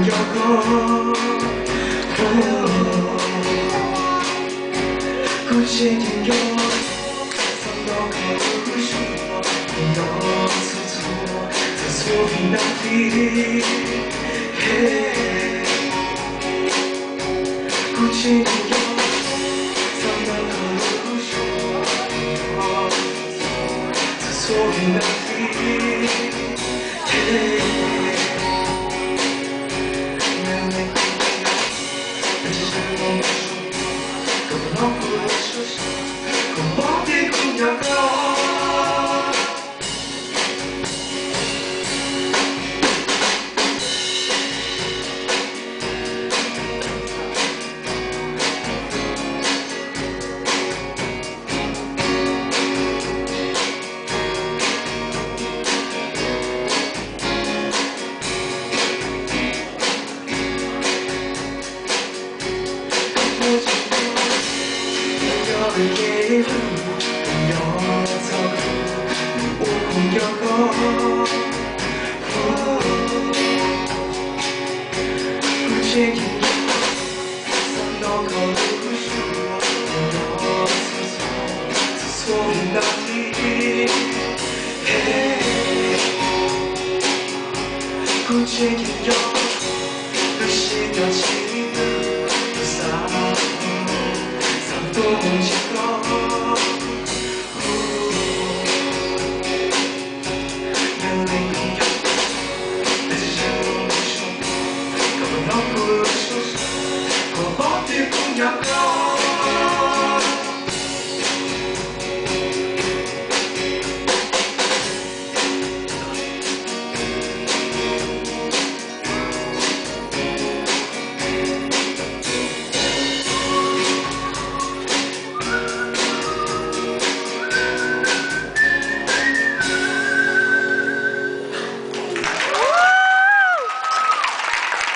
有过，孤寂应有，放到可不是我，不要错错，这错比难比。孤寂应有，放到可不是我，不要错错，这错比难比。 Nom Ku comment t'écoutes encore? 也很不要操控，我空要够。不介意，三道口不是我，不要错错，错in哪里？不介意。